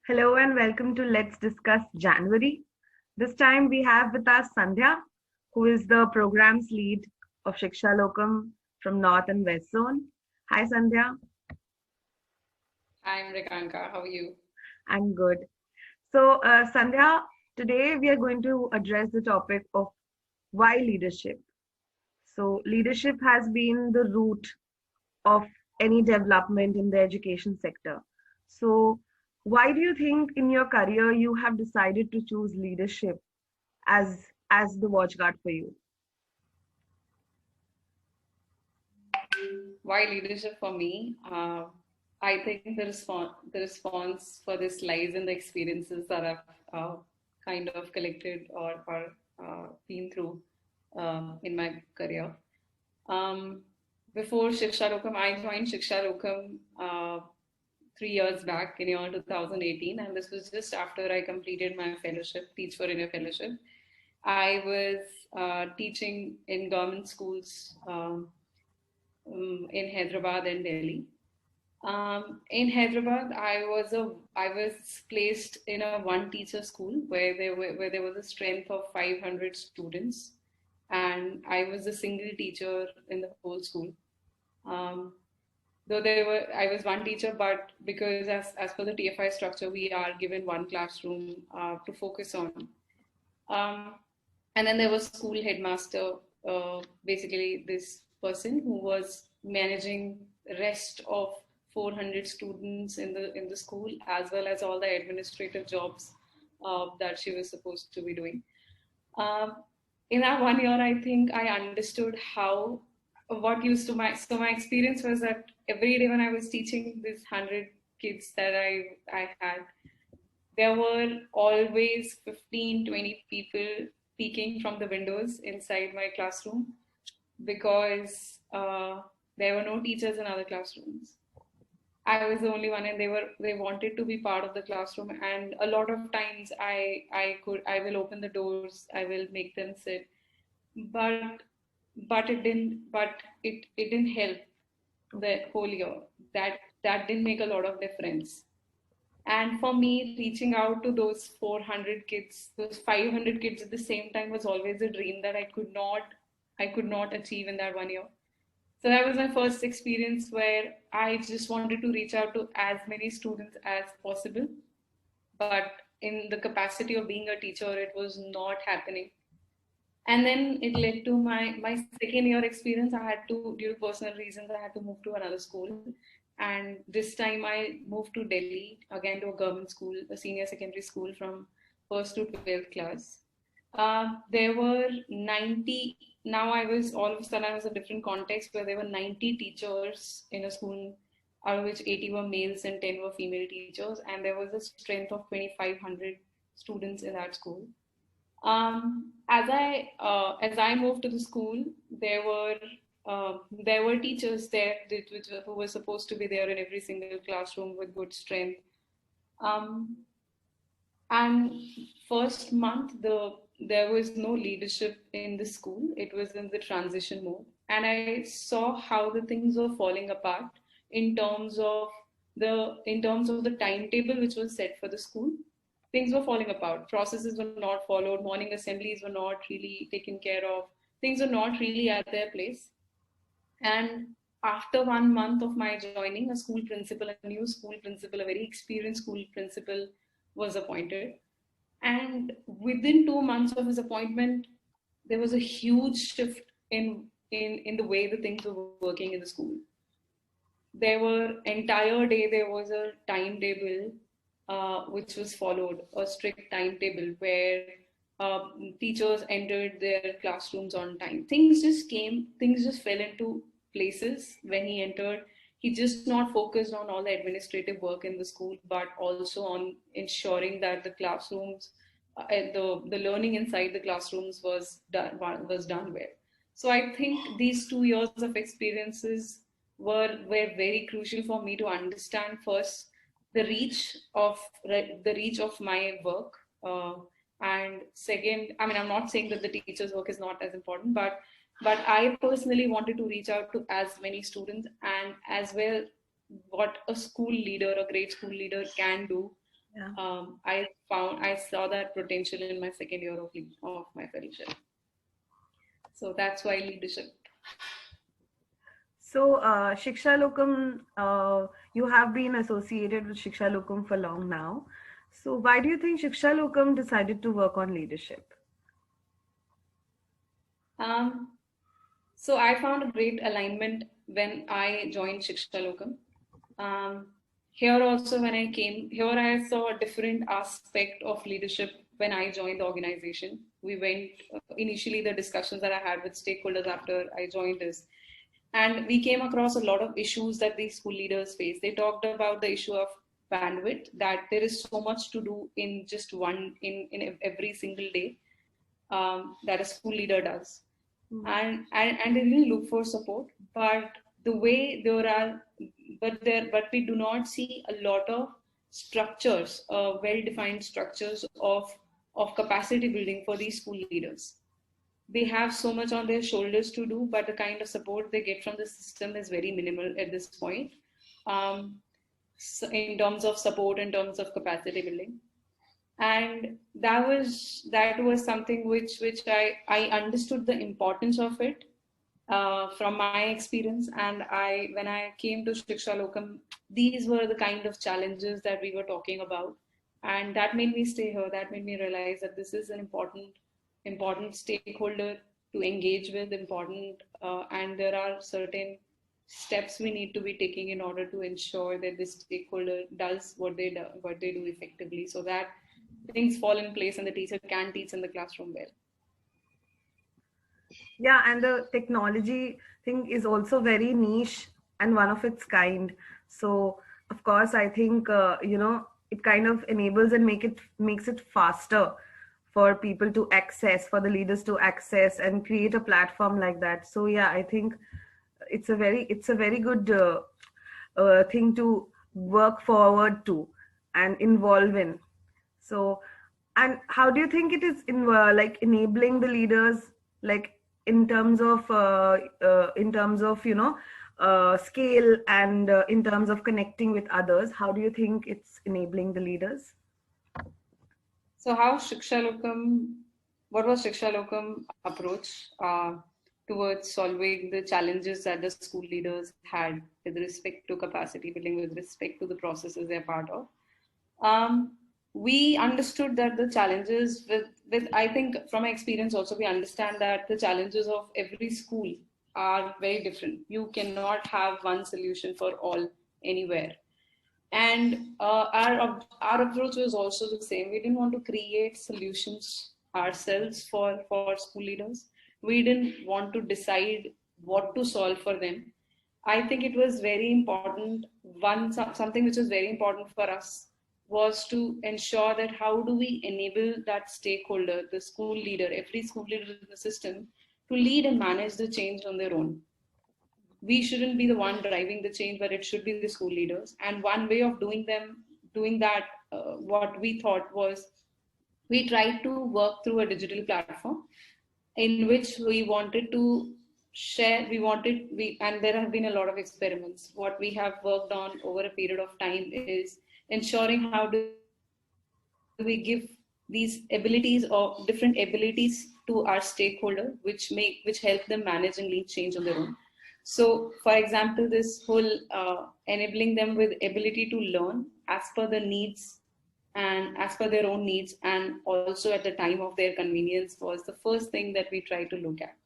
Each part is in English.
Hello and welcome to Let's Discuss January. This time we have with us Sandhya, who is the programs lead of ShikshaLokam from North and West Zone. Hi Sandhya, Hi, Mriganka. How are you? I'm good. Sandhya, today we are going to address the topic of why leadership. So, leadership has been the root of any development in the education sector. So, why do you think in your career you have decided to choose leadership as the watchguard for you? Why leadership for me? I think the response for this lies in the experiences that I've kind of collected or been through in my career. Um, Before ShikshaLokam, I joined ShikshaLokam 3 years back in year 2018, and this was just after I completed my fellowship, Teach for India fellowship. I was teaching in government schools in Hyderabad and Delhi. In Hyderabad, I was placed in a one teacher school where there was a strength of 500 students, and I was a single teacher in the whole school. Um, though I was one teacher, but because as per the TFI structure, we are given one classroom to focus on. Um, and then there was school headmaster, basically this person who was managing rest of 400 students in the school, as well as all the administrative jobs that she was supposed to be doing. Um, in that 1 year, I think I understood how what used to my so my experience was that every day when I was teaching these 100 kids that I had, there were always 15, 20 people peeking from the windows inside my classroom because there were no teachers in other classrooms. I was the only one, and they wanted to be part of the classroom. And a lot of times, I will open the doors, I will make them sit, but it didn't help the whole year. That didn't make a lot of difference. And for me, reaching out to those 400 kids, those 500 kids at the same time was always a dream that I could not achieve in that 1 year. So that was my first experience where I just wanted to reach out to as many students as possible. But in the capacity of being a teacher, it was not happening. And then it led to my second year experience. I had to, due to personal reasons, I had to move to another school. And this time I moved to Delhi, again to a government school, a senior secondary school from first to 12th class. There were 90. Now all of a sudden I was in a different context where there were 90 teachers in a school, out of which 80 were males and 10 were female teachers. And there was a strength of 2,500 students in that school. As I moved to the school, there were teachers there who were supposed to be there in every single classroom with good strength. Um, and first month, there was no leadership in the school. It was in the transition mode, and I saw how the things were falling apart in terms of the timetable which was set for the school. Things were falling apart. Processes were not followed. Morning assemblies were not really taken care of. Things were not really at their place. And after 1 month of my joining, a new school principal, a very experienced school principal was appointed. And within 2 months of his appointment, there was a huge shift in the way the things were working in the school. There were entire day there was a timetable which was followed, a strict timetable where teachers entered their classrooms on time. Things just fell into places when he entered. He just not focused on all the administrative work in the school, but also on ensuring that the classrooms, the learning inside the classrooms was done well. So I think these 2 years of experiences were very crucial for me to understand first the reach of my work, and second, I mean, I'm not saying that the teacher's work is not as important, but I personally wanted to reach out to as many students, and as well what a great school leader can do Yeah. I saw that potential in my second year of my fellowship. So that's why leadership. So, ShikshaLokam, you have been associated with ShikshaLokam for long now. So, why do you think ShikshaLokam decided to work on leadership? Um, so I found a great alignment when I joined ShikshaLokam. Um, Here also, when I came here, I saw a different aspect of leadership when I joined the organization. We went initially the discussions that I had with stakeholders after I joined this, and we came across a lot of issues that these school leaders face. They talked about the issue of bandwidth, that there is so much to do in just one in every single day that a school leader does, Mm. and they really look for support. But the way there are, but we do not see a lot of structures, well defined structures of capacity building for these school leaders. They have so much on their shoulders to do, but the kind of support they get from the system is very minimal at this point, um, so in terms of support, in terms of capacity building. And that was something which I understood the importance of it from my experience. And I when I came to Shiksha Lokam, these were the kind of challenges that we were talking about, and that made me stay here. That made me realize that this is an important stakeholder to engage with, important, and there are certain steps we need to be taking in order to ensure that this stakeholder does what they do effectively, so that things fall in place and the teacher can teach in the classroom well. Yeah, and the technology thing is also very niche and one of its kind. So, of course, I think it kind of enables and makes it faster for people to access, for the leaders to access and create a platform like that. So, yeah, I think it's a very good thing to work forward to and involve in. So, and how do you think it is like enabling the leaders, like in terms of scale and in terms of connecting with others? How do you think it's enabling the leaders? So how Shikshalokam, what was Shikshalokam approach towards solving the challenges that the school leaders had with respect to capacity building, with respect to the processes they're part of? Um, we understood that the challenges with I think from my experience also, we understand that the challenges of every school are very different. You cannot have one solution for all anywhere. And our approach was also the same. We didn't want to create solutions ourselves for school leaders. We didn't want to decide what to solve for them. I think it was very important. Something which was very important for us was to ensure that how do we enable that stakeholder, the school leader, every school leader in the system, to lead and manage the change on their own. We shouldn't be the one driving the change, but it should be the school leaders. And one way of doing that, what we thought was, we tried to work through a digital platform in which we wanted to share. And there have been a lot of experiments. What we have worked on over a period of time is ensuring how do we give these abilities or different abilities to our stakeholder, which help them manage and lead change on their own. So, for example, this whole enabling them with ability to learn as per the needs and as per their own needs, and also at the time of their convenience, was the first thing that we tried to look at.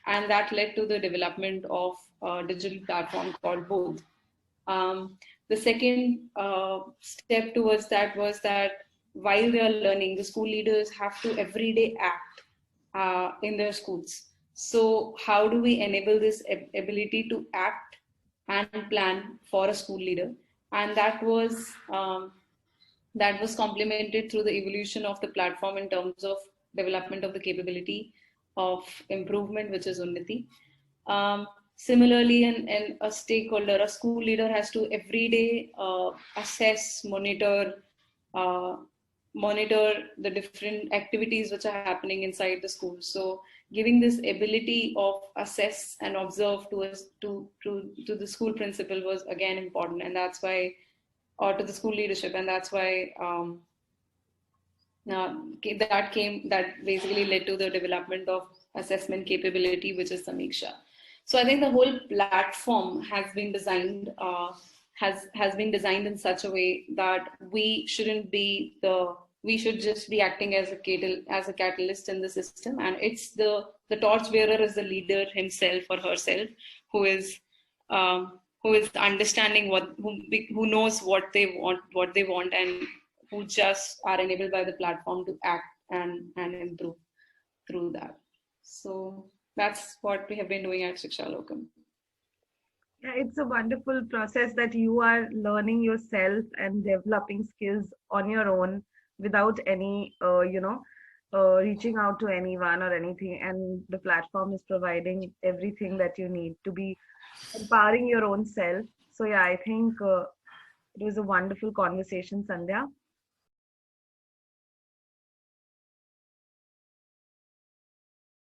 And that led to the development of a digital platform called Both. The second step towards that was that while they are learning, the school leaders have to every day act in their schools. So, how do we enable this ability to act and plan for a school leader? And that was complemented through the evolution of the platform in terms of development of the capability of improvement, which is Unnati. Similarly, a stakeholder, a school leader has to every day assess, uh, monitor the different activities which are happening inside the school. So, giving this ability of assess and observe to the school principal was again important, and that's why or to the school leadership, and that's why that basically led to the development of assessment capability, which is Samiksha. So I think the whole platform has been designed in such a way that we should just be acting as a catalyst in the system, and it's the torchbearer is the leader himself or herself who is who is understanding who knows what they want, and who just are enabled by the platform to act and improve through that. So that's what we have been doing at ShikshaLokam. Yeah, it's a wonderful process that you are learning yourself and developing skills on your own without any, reaching out to anyone or anything. And the platform is providing everything that you need to be empowering your own self. So, yeah, I think it was a wonderful conversation, Sandhya.